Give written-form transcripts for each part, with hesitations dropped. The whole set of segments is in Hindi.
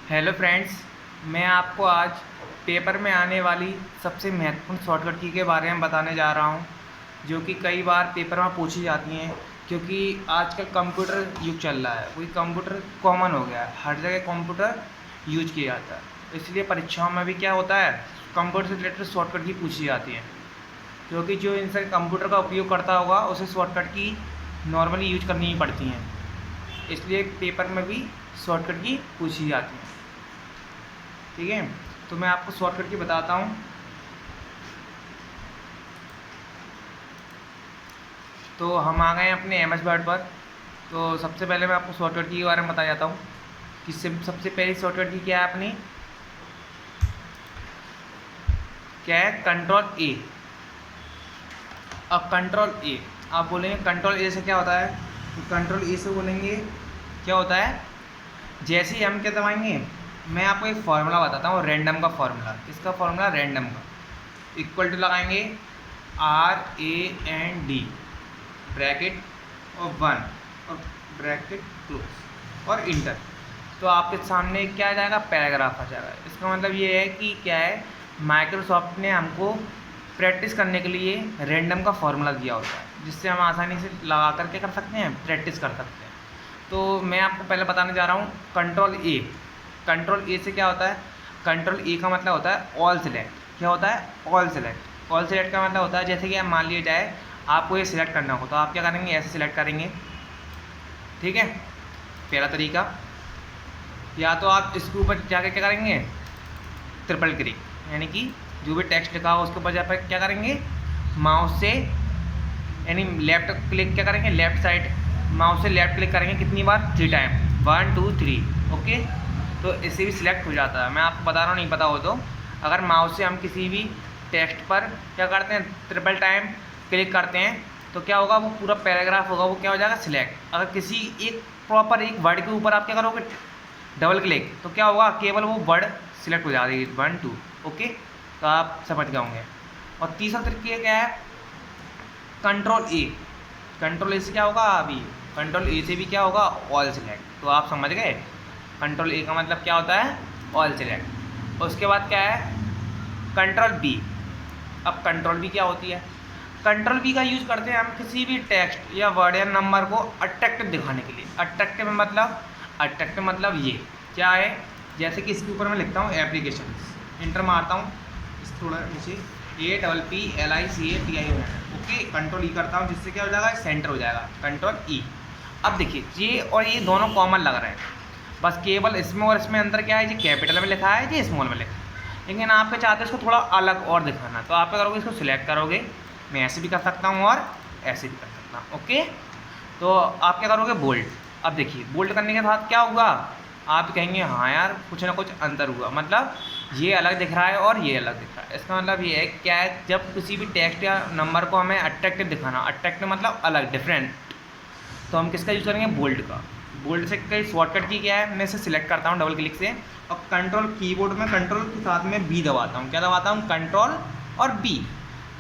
हेलो फ्रेंड्स, मैं आपको आज पेपर में आने वाली सबसे महत्वपूर्ण शॉर्टकट की के बारे में बताने जा रहा हूं, जो कि कई बार पेपर में पूछी जाती हैं। क्योंकि आजकल कंप्यूटर युग चल रहा है, कोई कंप्यूटर कॉमन हो गया है, हर जगह कंप्यूटर यूज किया जाता है। इसलिए परीक्षाओं में भी क्या होता है, कंप्यूटर से रिलेटेड शॉर्टकट की पूछी जाती हैं। क्योंकि जो इंसान कंप्यूटर का उपयोग करता होगा उसे शॉर्टकट की नॉर्मली यूज करनी ही पड़ती हैं, इसलिए पेपर में भी शॉर्टकट की पूछी जाती हैं। ठीक है, तो मैं आपको शॉर्टकट की बताता हूँ। तो हम आ गए हैं अपने एम एस वर्ड पर। तो सबसे पहले मैं आपको शॉर्टकट की के बारे में बताया जाता हूँ कि सबसे पहली शॉर्टकट की क्या है अपनी, क्या है, कंट्रोल ए। अब कंट्रोल ए आप बोलेंगे कंट्रोल ए से क्या होता है, तो कंट्रोल ए से बोलेंगे क्या होता है, जैसे ही हम क्या दबाएंगे, मैं आपको एक फार्मूला बताता हूँ, रैंडम का फार्मूला। इसका फार्मूला रैंडम का इक्वल टू लगाएंगे RAND ब्रैकेट और 1 और ब्रैकेट क्लोज और इंटर। तो आपके सामने क्या आ जाएगा, पैराग्राफ आ जाएगा। इसका मतलब ये है कि क्या है, माइक्रोसॉफ्ट ने हमको प्रैक्टिस करने के लिए रैंडम का फार्मूला दिया होता है, जिससे हम आसानी से लगा कर के कर सकते हैं, प्रैक्टिस कर सकते हैं। तो मैं आपको पहले बताने जा रहा हूँ कंट्रोल ए। कंट्रोल ए से क्या होता है, कंट्रोल ए का मतलब होता है ऑल सेलेक्ट। क्या होता है, ऑल सेलेक्ट। ऑल सेलेक्ट का मतलब होता है जैसे कि आप मान लिया जाए आपको ये सिलेक्ट करना हो, तो आप क्या करेंगे, ऐसे सिलेक्ट करेंगे। ठीक है, पहला तरीका। या तो आप इसके ऊपर जाकर क्या करेंगे, ट्रिपल क्लिक, यानी कि जो भी टेक्स्ट लिखा हो उसके ऊपर जाकर क्या करेंगे, माउस से यानी लेफ्ट क्लिक क्या करेंगे, लेफ्ट साइड माउस से लेफ्ट क्लिक करेंगे कितनी बार, 3 टाइम, 1 2 3। ओके, तो इससे भी सिलेक्ट हो जाता है। मैं आपको बता रहा हूँ, नहीं पता हो तो अगर माउस से हम किसी भी टेक्स्ट पर क्या करते हैं, ट्रिपल टाइम क्लिक करते हैं, तो क्या होगा, वो पूरा पैराग्राफ होगा, वो क्या हो जाएगा, सिलेक्ट। अगर किसी एक प्रॉपर एक वर्ड के ऊपर आप क्या करोगे, डबल क्लिक, तो क्या होगा, केवल वो वर्ड सिलेक्ट हो जाएगी, 1 2। ओके, तो आप समझ गए होंगे। और तीसरा तरीका क्या है, कंट्रोल ए। कंट्रोल ए से क्या होगा, अभी कंट्रोल ए से भी क्या होगा, ऑल सिलेक्ट। तो आप समझ गए, कंट्रोल ए का मतलब क्या होता है, ऑल सिलेक्ट। उसके बाद क्या है, कंट्रोल बी। अब कंट्रोल बी क्या होती है, कंट्रोल बी का यूज़ करते हैं हम किसी भी टेक्स्ट या वर्ड या नंबर को अट्रैक्टिव दिखाने के लिए। अट्रैक्टिव मतलब ये क्या है, जैसे कि इसके ऊपर मैं लिखता हूँ एप्लीकेशन, इंटर मारता हूँ, इस थोड़ा नीचे APPLICATI। ओके, कंट्रोल ई करता हूँ, जिससे क्या हो जाएगा, सेंटर हो जाएगा, कंट्रोल ई। अब देखिए, ये और ये दोनों कॉमन लग रहे हैं, बस केवल इसमें और इसमें अंतर क्या है, ये कैपिटल में लिखा है, ये स्मॉल में लिखा है। लेकिन आप क्या चाहते हैं इसको थोड़ा अलग और दिखाना, तो आप क्या करोगे, इसको सिलेक्ट करोगे। मैं ऐसे भी कर सकता हूँ और ऐसे भी कर सकता हूँ। ओके, तो आप क्या करोगे, बोल्ड। अब देखिए, बोल्ड करने के बाद क्या हुआ, आप कहेंगे हाँ यार कुछ ना कुछ अंतर हुआ, मतलब ये अलग दिख रहा है और ये अलग दिख रहा है। इसका मतलब ये है क्या है, जब किसी भी टेक्स्ट या नंबर को हमें अट्रैक्टिव दिखाना, अट्रैक्टिव मतलब अलग, डिफरेंट, तो हम किसका यूज़ करेंगे, बोल्ड का। बोल्ड से कई शॉर्टकट की क्या है, मैं इसे सिलेक्ट करता हूँ डबल क्लिक से, और कंट्रोल कीबोर्ड में कंट्रोल के साथ में बी दबाता हूँ। क्या दबाता हूँ, कंट्रोल और बी।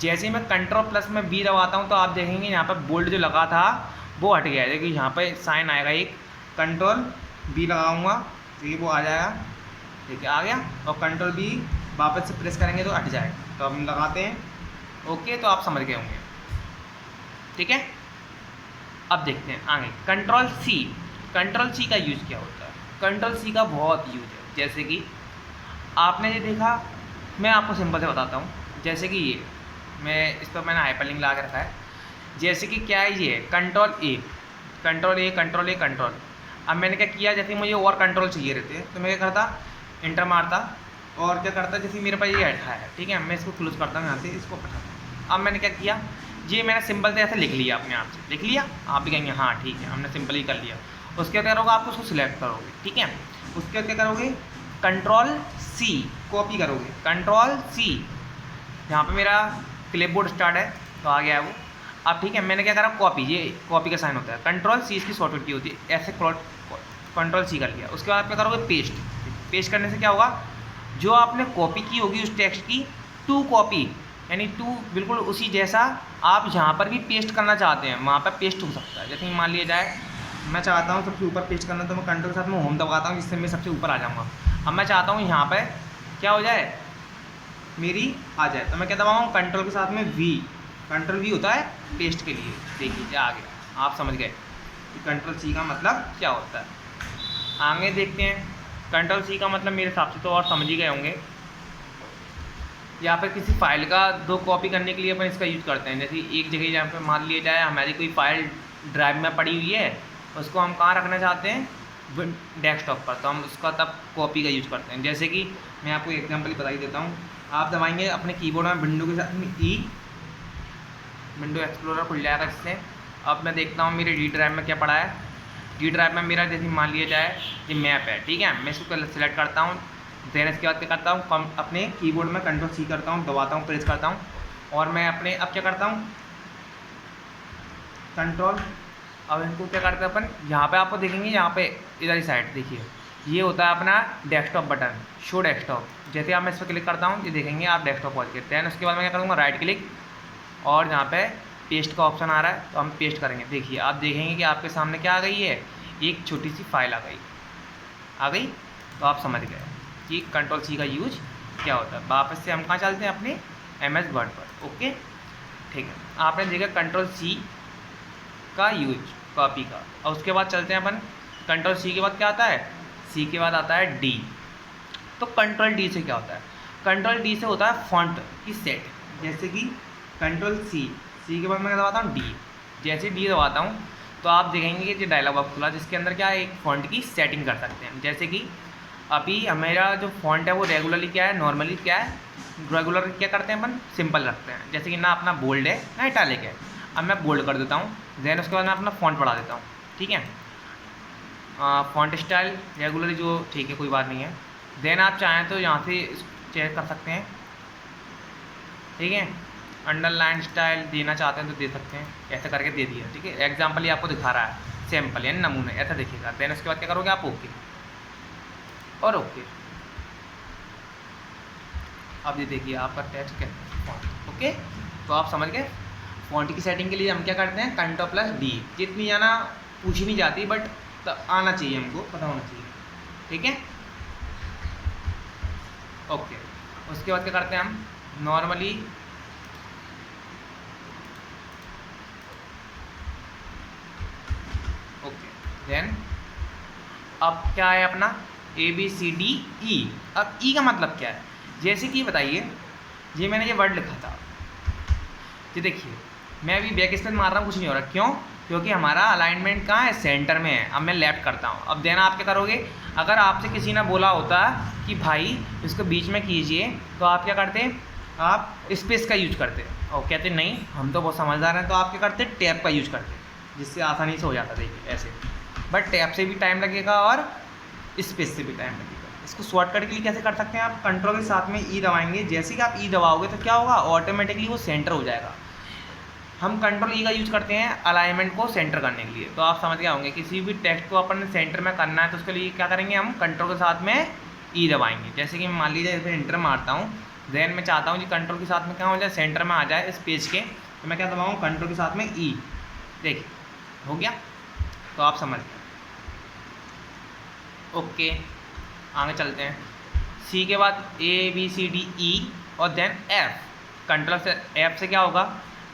जैसे ही मैं कंट्रोल प्लस में बी दबाता हूँ, तो आप देखेंगे यहाँ पर बोल्ड जो लगा था वो हट गया है। देखिए यहाँ पर साइन आएगा एक, कंट्रोल बी लगाऊंगा तो ये वो आ जाएगा, देखिए आ गया। और कंट्रोल बी वापस से प्रेस करेंगे तो हट जाएगा। तो हम लगाते हैं, ओके, तो आप समझ गए होंगे। ठीक है, अब देखते हैं आगे, कंट्रोल सी। कंट्रोल सी का यूज़ क्या होता है, कंट्रोल सी का बहुत यूज है। जैसे कि आपने ये देखा, मैं आपको सिंपल से बताता हूँ। जैसे कि ये मैं इस पर मैंने हाइपरलिंक लगा के रखा है। जैसे कि क्या है, ये कंट्रोल ए, कंट्रोल ए, कंट्रोल ए, कंट्रोल। अब मैंने क्या किया, जैसे मुझे और कंट्रोल चाहिए रहते तो मैं क्या करता, इंटर मारता और क्या करता, जैसे मेरे पास ये बैठा है, ठीक है, मैं इसको क्लोज करता हूँ यहाँ से, इसको पठाता। अब मैंने क्या किया, ये मैंने सिंपल से ऐसे लिख लिया, अपने आप से लिख लिया। आप भी कहेंगे हाँ ठीक है, हमने सिंपल ही कर लिया। उसके बाद क्या करोगे, आप उसको सिलेक्ट करोगे, ठीक है। उसके बाद क्या करोगे, कंट्रोल सी, कॉपी करोगे, कंट्रोल सी। यहाँ पे मेरा क्लिपबोर्ड स्टार्ट है तो आ गया है वो। अब ठीक है, मैंने क्या करा, कॉपी, ये कॉपी का साइन होता है, कंट्रोल सी इसकी शॉर्टकट की होती है, ऐसे कंट्रोल सी कर लिया। उसके बाद क्या करोगे, पेस्ट। पेस्ट करने से क्या होगा, जो आपने कॉपी की होगी उस टेक्स्ट की, टू कॉपी यानी टू बिल्कुल उसी जैसा आप जहाँ पर भी पेस्ट करना चाहते हैं वहाँ पर पेस्ट हो सकता है। जैसे मान लिया जाए मैं चाहता हूँ सबसे ऊपर पेस्ट करना, तो मैं कंट्रोल के साथ में होम दबाता हूँ, जिससे मैं सबसे ऊपर आ जाऊँगा। अब मैं चाहता हूँ यहाँ पे क्या हो जाए, मेरी आ जाए, तो मैं क्या दबाऊँ, कंट्रोल के साथ में वी, कंट्रोल वी होता है पेस्ट के लिए। देखिए आ गया, आप समझ गए कि कंट्रोल सी का मतलब क्या होता है। आगे देखते हैं, कंट्रोल सी का मतलब मेरे हिसाब से तो और समझ ही गए होंगे। यहाँ पर किसी फाइल का 2 कॉपी करने के लिए अपन इसका यूज करते हैं। जैसे एक जगह जहाँ पे मान लिया जाए हमारी कोई फाइल ड्राइव में पड़ी हुई है, उसको हम कहाँ रखना चाहते हैं, डेस्कटॉप पर, तो हम उसका तब कॉपी का यूज करते हैं। जैसे कि मैं आपको एग्जांपल बता ही देता हूँ। आप दबाएंगे अपने कीबोर्ड में विंडो के साथ में ई, विंडो एक्सप्लोरर खुल जाएगा इससे। अब मैं देखता हूँ मेरे डी ड्राइव में क्या पड़ा है। डी ड्राइव में मेरा जैसे मान लिया जाए ये मैप है, ठीक है, मैं इसको सिलेक्ट करता हूँ। देन इसके बाद क्या करता हूँ, अपने कीबोर्ड में कंट्रोल सी करता हूँ, दबाता हूँ, प्रेस करता हूँ, और मैं अपने अब क्या करता हूँ, कंट्रोल, अब इनको क्या करते हैं अपन, यहाँ पे आपको देखेंगे, यहाँ पे इधर ही साइड देखिए, ये होता है अपना डेस्कटॉप बटन, शो डेस्कटॉप। जैसे आप मैं इस पर क्लिक करता हूँ, ये देखेंगे आप डेस्कटॉप पहुँच गए। दैन उसके बाद मैं क्या करूँगा, राइट क्लिक, और यहाँ पे पेस्ट का ऑप्शन आ रहा है, तो हम पेस्ट करेंगे। देखिए आप देखेंगे कि आपके सामने क्या आ गई है, एक छोटी सी फाइल आ गई। तो आप समझ गए कि कंट्रोल सी का यूज क्या होता है। वापस से हम कहाँ चलते हैं, अपने MS वर्ड पर। ओके, ठीक है, आपने देखा कंट्रोल सी का यूज कॉपी का। और उसके बाद चलते हैं अपन, कंट्रोल सी के बाद क्या आता है, सी के बाद आता है डी। तो कंट्रोल डी से क्या होता है, कंट्रोल डी से होता है फॉन्ट की सेट। जैसे कि कंट्रोल सी के बाद मैं दबाता हूँ डी, जैसे डी दबाता हूँ तो आप देखेंगे कि जो डायलॉग बॉक्स खुला, जिसके अंदर क्या है, एक फॉन्ट की सेटिंग कर सकते हैं। जैसे कि अभी मेरा जो फॉन्ट है वो रेगुलरली क्या है, नॉर्मली क्या है, रेगुलर क्या करते हैं अपन, सिंपल रखते हैं। जैसे कि ना अपना बोल्ड है ना इटैलिक है, अब मैं बोल्ड कर देता हूँ। देन उसके बाद मैं अपना फॉन्ट बढ़ा देता हूँ, ठीक है। फॉन्ट स्टाइल रेगुलरली जो, ठीक है, कोई बात नहीं है। देन आप चाहें तो यहाँ से चेक कर सकते हैं, ठीक है। अंडरलाइन स्टाइल देना चाहते हैं तो दे सकते हैं, ऐसे करके दे दिया, ठीक है। एग्जाम्पल ये आपको दिखा रहा है, सैम्पल यानी नमूने, ऐसा देखिएगा। देन उसके बाद क्या करोगे आप, ओके और ओके। अब ये देखिए आपका टेक्स्ट क्या है, ओके। तो आप समझ गए, फॉन्ट की सेटिंग के लिए हम क्या करते हैं, कंट्रोल प्लस डी। जितनी जाना पूछी नहीं जाती, बट तो आना चाहिए, हमको पता होना चाहिए, ठीक है, ओके। उसके बाद क्या करते हैं हम, नॉर्मली ओके। देन अब क्या है अपना ABCDE। अब ई का मतलब क्या है, जैसे कि बताइए, ये मैंने ये वर्ड लिखा था, ये देखिए मैं अभी बैक स्पेस मार रहा हूँ, कुछ नहीं हो रहा, क्यों, क्योंकि हमारा अलाइनमेंट कहाँ है, सेंटर में है। अब मैं लेफ्ट करता हूँ। अब देना आप क्या करोगे, अगर आपसे किसी ने बोला होता कि भाई इसको बीच में कीजिए, तो आप क्या करते, आप स्पेस का यूज करते, और कहते नहीं हम तो बहुत समझदार हैं, तो आप क्या करते, टैब का यूज करते, जिससे आसानी से हो जाता। देखिए ऐसे, बट टैब से भी टाइम लगेगा और स्पेस से भी टाइम लगेगा। इसको शॉर्टकट के लिए कैसे कर सकते हैं, आप कंट्रोल के साथ में ई दबाएंगे। जैसे कि आप ई दबाओगे तो क्या होगा, ऑटोमेटिकली वो सेंटर हो जाएगा। हम कंट्रोल ई का यूज करते हैं अलाइनमेंट को सेंटर करने के लिए। तो आप समझ गए होंगे, किसी भी टेक्स्ट को अपन सेंटर में करना है तो उसके लिए क्या करेंगे, हम कंट्रोल के साथ में ई दबाएंगे। जैसे कि मान लीजिए फिर इंटर मारता हूँ, देन मैं चाहता हूँ कि कंट्रोल के साथ में क्या हो जाए, सेंटर में आ जाए इस पेज के, तो मैं क्या दबाऊँ, कंट्रोल के साथ में ई। देखिए हो गया, तो आप समझ गए, ओके। आगे चलते हैं, सी के बाद ABCDE और देन F। कंट्रोल से F से क्या होगा,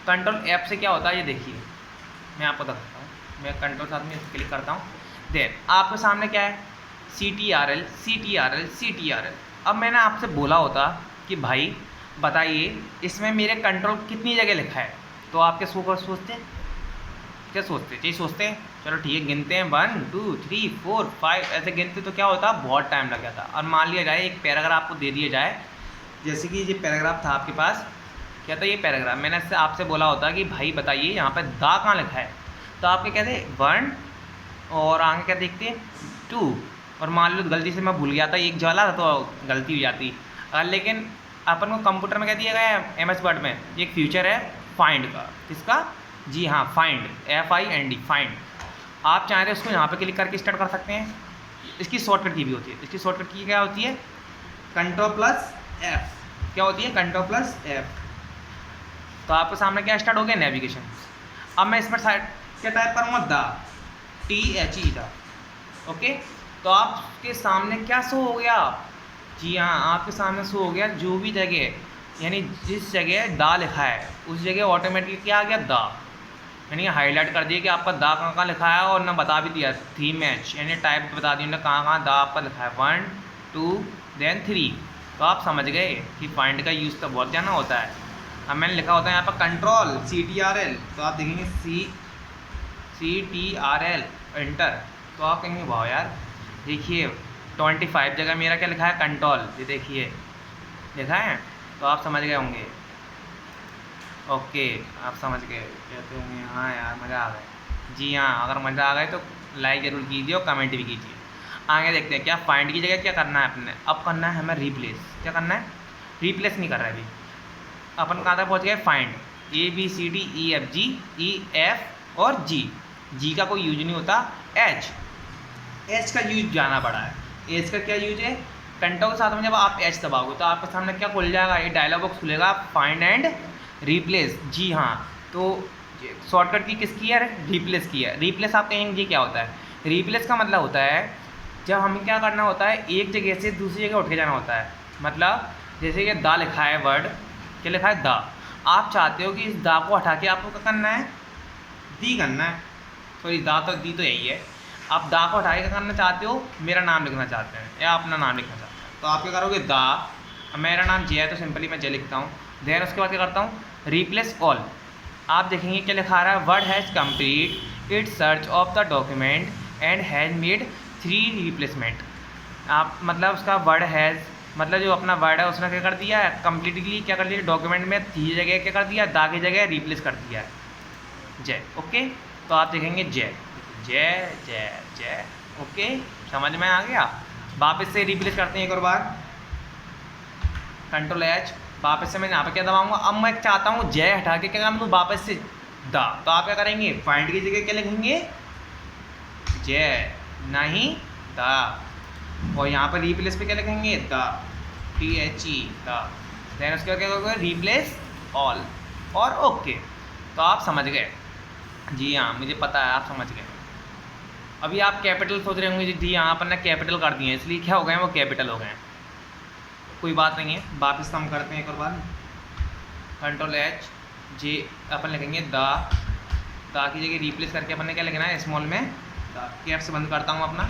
कंट्रोल F से क्या होता है, ये देखिए मैं आपको बताता हूँ। मैं कंट्रोल साथ में क्लिक करता हूँ, देन आपके सामने क्या है, CTRL। अब मैंने आपसे बोला होता कि भाई बताइए इसमें मेरे कंट्रोल कितनी जगह लिखा है, तो आप क्या सोचते हैं, सोचते हैं चलो ठीक है, गिनते हैं 1 2 3 4 5, ऐसे गिनते तो क्या होता, बहुत टाइम लग जाता। और मान लिया जाए एक पैराग्राफ आपको दे दिया जाए, जैसे कि ये पैराग्राफ था आपके पास, क्या था ये पैराग्राफ, मैंने इससे आपसे बोला होता कि भाई बताइए यहाँ पे दा कहाँ लिखा है, तो आपके कहते 1 और आगे क्या देखते हैं 2, और मान लो गलती से मैं भूल गया था, एक ज्वाला था तो गलती हो जाती। लेकिन अपन को कंप्यूटर में कह दिया गया है MS वर्ड में, एक फ्यूचर है फाइंड का, किसका, जी हाँ फाइंड, FIND फाइंड। आप चाहें तो उसको यहाँ पे क्लिक करके स्टार्ट कर सकते हैं। इसकी शॉर्टकट की भी होती है, इसकी शॉर्टकट की क्या होती है, कंट्रोल प्लस F। क्या होती है, कंट्रोल प्लस F। तो आपके सामने क्या स्टार्ट हो गया, नेविगेशन। अब मैं इसमें क्या टाइप करूँगा, दा, THE दा, ओके। तो आपके सामने क्या शो हो गया? जी हाँ, आपके सामने शो हो गया जो भी जगह, यानी जिस जगह दा लिखा है उस जगह ऑटोमेटिकली क्या आ गया? दा, यानी हाईलाइट कर दिया कि आपका दा कहाँ कहाँ लिखा है, और ना बता भी दिया थीम मैच, यानी टाइप बता दिया कहाँ कहाँ दा आपका लिखा है, 1 2 then 3। तो आप समझ गए कि फाइंड का यूज़ तो बहुत ज़्यादा होता है। अब मैंने लिखा होता है यहाँ पर कंट्रोल CTRL, तो आप देखेंगे CTRL एंटर, तो आप कहेंगे वाह यार, देखिए 25 जगह मेरा क्या लिखा है? कंट्रोल, ये देखिए लिखा है। तो आप समझ गए होंगे। ओके, आप समझ गए, कहते होंगे हाँ यार मज़ा आ गया। जी हाँ, अगर मज़ा आ गए तो लाइक ज़रूर कीजिए और कमेंट भी कीजिए। आगे देखते हैं क्या फाइंड की जगह क्या करना है अपने, अब करना है हमें रिप्लेस। क्या करना है? रिप्लेस नहीं कर रहा है अभी, अपन कहाँ तक पहुँच गए? फाइंड ABCDEFG और जी का कोई यूज नहीं होता। एच का यूज जाना पड़ा है। एच का क्या यूज है? कंट्रोल के साथ में जब आप एच दबाओगे तो आपके सामने क्या खुल जाएगा? ये डायलॉग बॉक्स खुलेगा, फाइंड एंड रिप्लेस। जी हाँ, तो शॉर्टकट की किसकी है? रिप्लेस की है। रिप्लेस आप कहेंगे जी क्या होता है? रिप्लेस का मतलब होता है जब हमें क्या करना होता है, एक जगह से दूसरी जगह उठ के जाना होता है। मतलब जैसे ये दा लिखा है, वर्ड क्या लिखा है? दा। आप चाहते हो कि इस दा को हटा के आपको क्या करना है? दी करना है। सॉरी, दी तो यही है। आप दा को हटा के क्या करना चाहते हो? मेरा नाम लिखना चाहते हैं या अपना नाम लिखना चाहते हैं, तो आप क्या करोगे? दा, मेरा नाम जय है तो सिंपली मैं जय लिखता हूँ। देन उसके बाद क्या करता हूँ? Replace all. आप देखेंगे क्या लिखा रहा है? Word has complete it search of the document and has made 3 replacement. आप मतलब उसका वर्ड हैज़, मतलब जो अपना वर्ड है उसने क्या कर दिया है? कम्प्लीटली क्या कर दिया? डॉक्यूमेंट में 3 जगह क्या कर दिया? दा की जगह रिप्लेस कर दिया है जय। ओके, तो आप देखेंगे जय जय जय जय। ओके, समझ में आ गया? वापस से रिप्लेस करते हैं एक और बार, कंट्रोल एच। वापस से मैं यहाँ पे क्या दबाऊंगा? अब मैं चाहता हूँ जय हटा के क्या काम दूँ? वापस से दा। तो आप क्या करेंगे? फाइंड की जगह क्या लिखेंगे? जय, नहीं दा। और यहाँ पर रिप्लेस पे क्या लिखेंगे? दा, THE दा। देन उसके बाद क्या करोगे? रिप्लेस ऑल और ओके। तो आप समझ गए। जी हाँ, मुझे पता है आप समझ गए। अभी आप कैपिटल सोच रहे होंगे जी हाँ अपन ने कैपिटल कर दिए इसलिए क्या हो गए? वो कैपिटल हो गए। कोई बात नहीं है, वापस हम करते हैं एक और बार, कंट्रोल एच जी। अपन लिखेंगे दा की जगह रिप्लेस करके अपन ने क्या लिखना है? स्मॉल में दा। कैप से बंद करता हूँ अपना।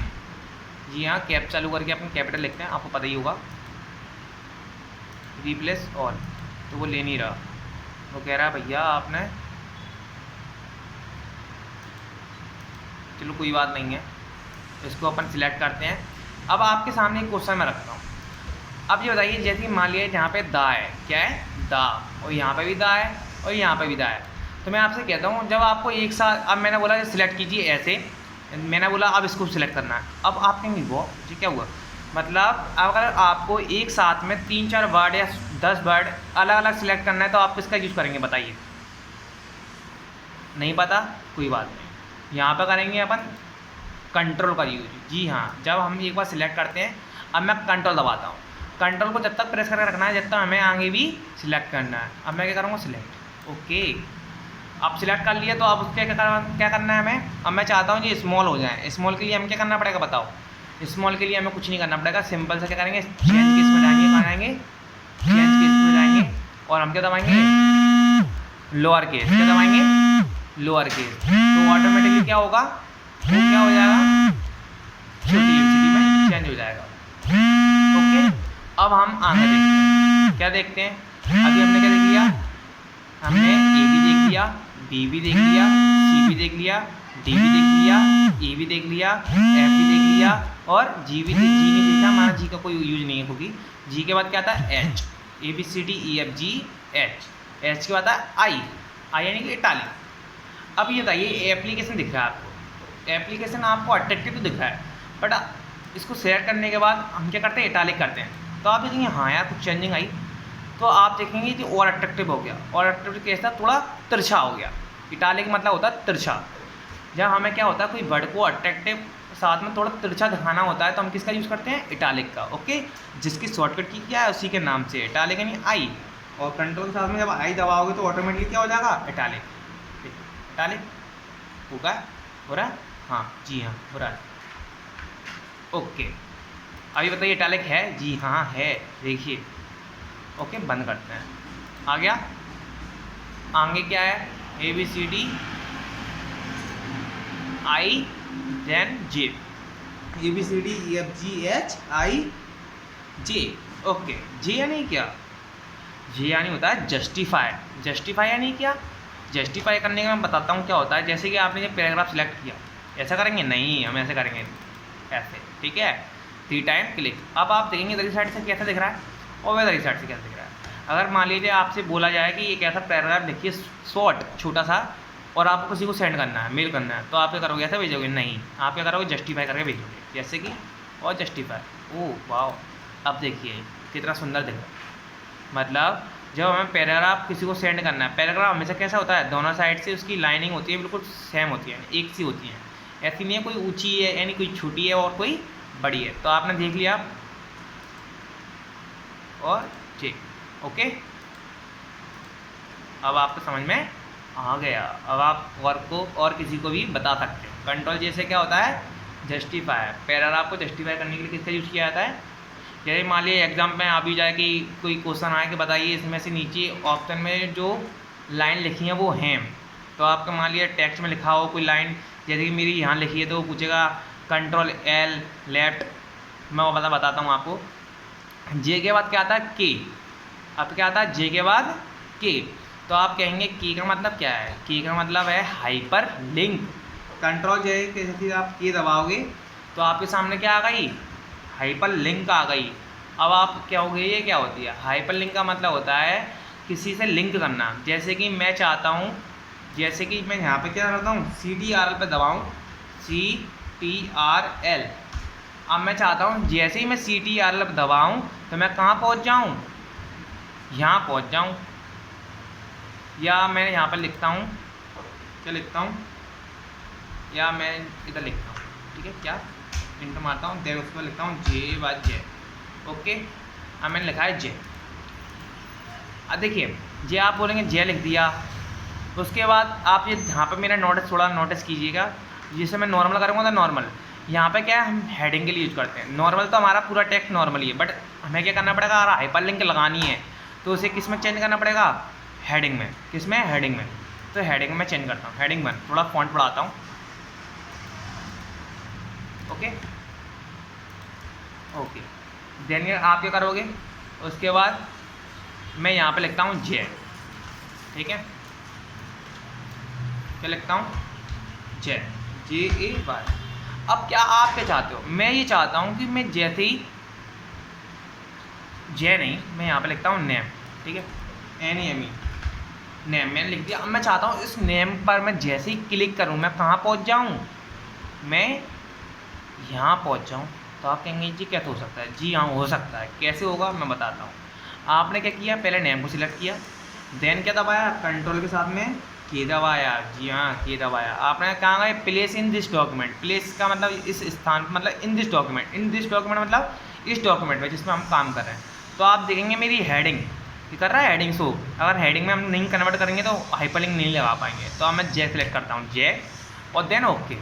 जी हाँ, कैप चालू करके अपन कैपिटल लिखते हैं, आपको पता ही होगा। रिप्लेस ऑल, तो वो ले नहीं रहा, वो कह रहा है भैया आपने, चलो कोई बात नहीं है, इसको अपन सिलेक्ट करते हैं। अब आपके सामने एक क्वेश्चन मैं रखता हूँ। अब ये बताइए, जैसे कि मान लिया जहाँ पे दा है, क्या है? दा, और यहाँ पे भी दा है और यहाँ पे भी दा है। तो मैं आपसे कहता हूँ जब आपको एक साथ, अब मैंने बोला सिलेक्ट कीजिए ऐसे, मैंने बोला अब इसको सिलेक्ट करना है। अब आप कहेंगे वो जी क्या हुआ? मतलब अगर आपको एक साथ में 3-4 वर्ड या 10 वर्ड अलग अलग सिलेक्ट करना है तो आप किसका यूज़ करेंगे बताइए? नहीं पता? कोई बात नहीं, यहाँ पर करेंगे अपन कंट्रोल का यूज। जी हाँ, जब हम एक बार सिलेक्ट करते हैं, अब मैं कंट्रोल दबाता हूँ। कंट्रोल को जब तक प्रेस करके रखना है जब तक हमें आगे भी सिलेक्ट करना है। अब मैं क्या करूँगा? सिलेक्ट। ओके, अब सिलेक्ट कर लिया तो अब उसके क्या करना है हमें? अब मैं चाहता हूँ ये स्मॉल हो जाए। स्मॉल के लिए हमें क्या करना पड़ेगा बताओ? स्मॉल के लिए हमें कुछ नहीं करना पड़ेगा, सिंपल से क्या करेंगे? चेंज के इसमें जाएंगे, कहाँ जाएंगे? चेंज के इसमें जाएंगे और हम क्या दबाएंगे? Lower case. क्या दबाएंगे? Lower case. तो ऑटोमेटिकली क्या होगा? वो क्या हो जाएगा? छोटी एलसीडी में चेंज हो जाएगा। ओके, अब हम आगे देखते हैं। क्या देखते हैं? अभी हमने क्या देख लिया? हमने ए भी देख लिया, बी भी देख लिया, सी भी देख लिया, डी भी देख लिया, ई भी देख लिया, एफ भी देख लिया और जी नहीं देखा, हमारा जी का कोई यूज नहीं है क्योंकि जी के बाद क्या आता है? एच। ABCDEFG H. एच के बाद आता है आई यानी कि इटालिक। अब ये बताइए एप्लीकेशन दिख रहा है आपको, एप्लीकेशन आपको अट्रैक्टिव तो दिख रहा है, बट इसको शेयर करने के बाद हम क्या करते हैं? इटालिक करते हैं। तो आप देखेंगे हाँ यार कुछ चेंजिंग आई, तो आप देखेंगे कि और अट्रैक्टिव हो गया। और अट्रैक्टिव कैसा? थोड़ा तिरछा हो गया। इटालिक मतलब होता है तिरछा। जब हमें क्या होता है? कोई वर्ड को अट्रैक्टिव साथ में थोड़ा तिरछा दिखाना होता है तो हम किसका यूज़ करते हैं? इटालिक का। ओके, जिसकी शॉर्टकट की क्या है उसी के नाम से इटालिक यानी आई। और कंट्रोल के साथ में जब आई दबाओगे तो ऑटोमेटिकली क्या हो जाएगा? इटालिक। इटालिक होगा, हो रहा है? हाँ जी हाँ, हो रहा है। ओके, अभी बताइए इटैलिक है? जी हाँ है, देखिए। ओके, बंद करते हैं। आ गया। आगे क्या है? ABCD I then J, ABCDEFGHIJ। Okay, J यानी क्या? J यानी होता है जस्टिफाई। जस्टिफाई यानी क्या? जस्टिफाई करने का मैं बताता हूँ क्या होता है। जैसे कि आपने ये पैराग्राफ सिलेक्ट किया, ऐसा करेंगे? नहीं, हम ऐसे करेंगे, ऐसे, ठीक है। 3 टाइम क्लिक। अब आप देखेंगे इधर साइड से कैसा दिख रहा है और इधर साइड से कैसा दिख रहा है। अगर मान लीजिए आपसे बोला जाए कि एक ऐसा पैराग्राफ लिखिए शॉर्ट, छोटा सा, और आपको किसी को सेंड करना है, मेल करना है, तो आप क्या करोगे? ऐसे भेजोगे? नहीं, आप क्या करोगे? जस्टिफाई करके भेजोगे, जैसे कि, और जस्टिफाई। ओह वाह, अब देखिए कितना सुंदर दिख रहा है। मतलब जब हमें पैराग्राफ किसी को सेंड करना है, पैराग्राफ हमेशा कैसा होता है? दोनों साइड से उसकी लाइनिंग होती है बिल्कुल सेम होती है, एक सी होती है। ऐसी नहीं है कोई ऊंची है, यानी कोई छोटी है और कोई बड़ी है। तो आपने देख लिया, और जी ओके, अब आपको समझ में आ गया। अब आप वर्क को और किसी को भी बता सकते हैं। कंट्रोल जैसे क्या होता है? जस्टिफाई। पैराग्राफ को जस्टिफाई करने के लिए किसका यूज़ किया जाता है? जैसे मान लीजिए एग्जाम में आ भी जाए कि कोई क्वेश्चन आए कि बताइए इसमें से नीचे ऑप्शन में जो लाइन लिखी है वो हैं, तो आपका मान लीजिए टेक्स्ट में लिखा हो कोई लाइन, जैसे कि मेरी यहाँ लिखी है, तो वो पूछेगा Ctrl L लेफ्ट। मैं वो बताता हूँ आपको। जे के बाद क्या आता है? के। अब क्या आता है? जे के बाद के। तो आप कहेंगे के का मतलब क्या है? के का मतलब है हाइपर लिंक। कंट्रोल जे के आप के दबाओगे तो आपके सामने क्या आ गई? हाइपर लिंक आ गई। अब आप क्या हो गई? ये क्या होती है? हाइपर लिंक का मतलब होता है किसी से लिंक करना। जैसे कि मैं चाहता हूँ, जैसे कि मैं यहाँ पे क्या करता हूँ? CTRL पे दबाऊँ, CTRL। अब मैं चाहता हूँ जैसे ही मैं CTRL पे दबाऊँ तो मैं कहाँ पहुँच जाऊँ? यहाँ पहुँच जाऊँ। या मैं यहाँ पर लिखता हूँ, क्या लिखता हूँ, या मैं इधर लिखता हूँ, ठीक है, क्या इंटर मारता हूँ, देख उसको लिखता हूँ J। ओके, अब मैंने लिखा है J। अब देखिए जे आप बोलेंगे J लिख दिया, उसके बाद आप ये यहाँ पर मेरा नोटिस थोड़ा नोटिस कीजिएगा। जिसे मैं नॉर्मल करूँगा तो नॉर्मल, यहाँ पे क्या है, हम हेडिंग के लिए यूज़ करते हैं। नॉर्मल तो हमारा पूरा टेक्स्ट नॉर्मल ही है, बट हमें क्या करना पड़ेगा? अगर हाइपर लिंक लगानी है तो उसे किस में चेंज करना पड़ेगा? हेडिंग में। किस में? हेडिंग में। तो हेडिंग में चेंज करता हूँ, हेडिंग 1। थोड़ा फॉन्ट बढ़ाता हूँ। ओके ओके, देन आप क्या करोगे? उसके बाद मैं यहाँ पे लिखता हूँ J, ठीक है, क्या लिखता हूँ? JAY। अब क्या आप क्या चाहते हो? मैं ये चाहता हूँ कि मैं जैसे ही J नहीं, मैं यहाँ पे लिखता हूँ नेम, ठीक है, NAME, नेम मैंने लिख दिया। अब मैं चाहता हूँ इस नेम पर मैं जैसे ही क्लिक करूँ मैं कहाँ पहुँच जाऊँ? मैं यहाँ पहुँच जाऊँ। तो आप कहेंगे जी कैसे हो सकता है? जी हाँ हो सकता है। कैसे होगा मैं बताता हूँ। आपने क्या किया? पहले नेम को सिलेक्ट किया, देन क्या दबाया? कंट्रोल के साथ में के दबाया। जी हाँ, के दबाया। आपने कहाँ गए? Place in this document. Place का मतलब इस स्थान, मतलब in this document. In this document मतलब इस डॉक्यूमेंट में जिसमें हम काम कर रहे हैं। तो आप देखेंगे मेरी हेडिंग कर रहा है, हेडिंग शो। अगर हेडिंग में हम नहीं कन्वर्ट करेंगे तो हाइपरलिंक नहीं लगा पाएंगे। तो अब मैं J सेलेक्ट करता हूँ, J, और देन ओके।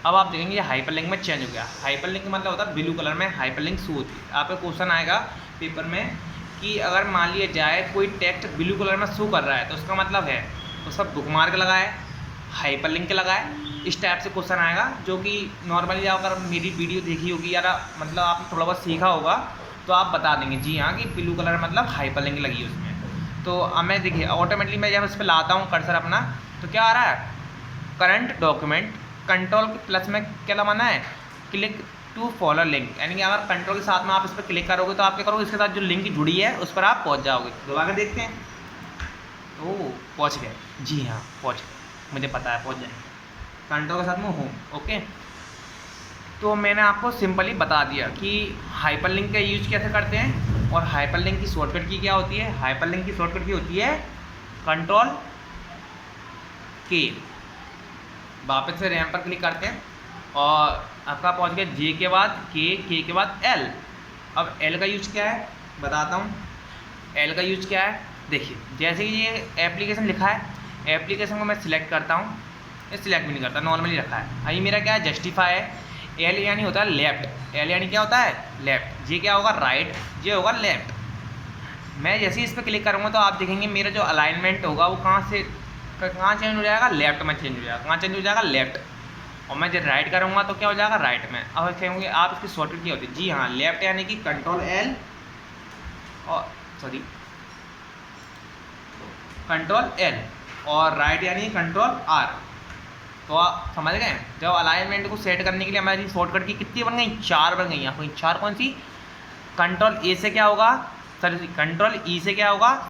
अब आप देखेंगे हाइपरलिंक में चेंज हो गया। हाइपरलिंक मतलब होता है ब्लू कलर में हाइपरलिंक शो होती है। आपका क्वेश्चन आएगा पेपर में कि अगर मान लिया जाए कोई टेक्स्ट ब्लू कलर में शो कर रहा है तो उसका मतलब है उसका बुकमार्क लगा है, हाइपरलिंक लगा है। इस टाइप से क्वेश्चन आएगा, जो कि नॉर्मली अगर मेरी वीडियो देखी होगी या मतलब आपने थोड़ा बहुत सीखा होगा तो आप बता देंगे जी हाँ कि ब्लू कलर मतलब हाइपरलिंक लगी है उसमें। तो अब मैं देखिए ऑटोमेटिकली मैं जब इस पर लाता हूँ कर्सर अपना, तो क्या आ रहा है? Current document. कंट्रोल के प्लस में क्या दबाना है? Click to follow link. यानी कि अगर कंट्रोल के साथ में आप इस पर क्लिक करोगे तो आप क्या करोगे? इसके साथ जो लिंक जुड़ी है उस पर आप पहुँच जाओगे। दबा कर देखते हैं। ओह पहुँच गए। जी हाँ पहुँच गए, मुझे पता है पहुँच जाएंगे। कंट्रोल के साथ में होम। ओके, तो मैंने आपको सिंपली बता दिया कि हाइपरलिंक का यूज कैसे करते हैं और हाइपरलिंक की शॉर्टकट की क्या होती है। हाइपरलिंक की शॉर्टकट की होती है कंट्रोल के। वापस से रैम पर क्लिक करते हैं और आपका पहुंच गया J के बाद के के बाद L। अब L का यूज क्या है बताता हूँ। L का यूज क्या है? देखिए जैसे कि ये एप्लीकेशन लिखा है, एप्लीकेशन को मैं सिलेक्ट करता हूँ, ये सिलेक्ट भी नहीं करता, नॉर्मली रखा है। ये मेरा क्या है? जस्टिफाई है। एल यानी होता है लेफ्ट, एल यानी क्या होता है लेफ्ट, जे क्या होगा राइट, जे होगा लेफ्ट। मैं जैसे ही इस पर क्लिक करूँगा तो आप देखेंगे मेरा जो अलाइनमेंट होगा वो कहाँ चेंज हो जाएगा, लेफ्ट में चेंज हो जाएगा। कहाँ चेंज हो जाएगा, लेफ्ट। और मैं जब राइट करूँगा तो क्या हो जाएगा, राइट में। अब कहेंगे आप इसकी शॉर्टकट क्या होती है, जी हाँ लेफ्ट यानी कि कंट्रोल एल और सॉरी कंट्रोल एल और राइट यानी कंट्रोल आर। तो आप समझ गए, जब अलाइनमेंट को सेट करने के लिए हमारी शॉर्टकट की कितनी बन गई, 4 बन गई। आपको 4 कौन सी, कंट्रोल ए से क्या होगा, सॉरी कंट्रोल ई से क्या होगा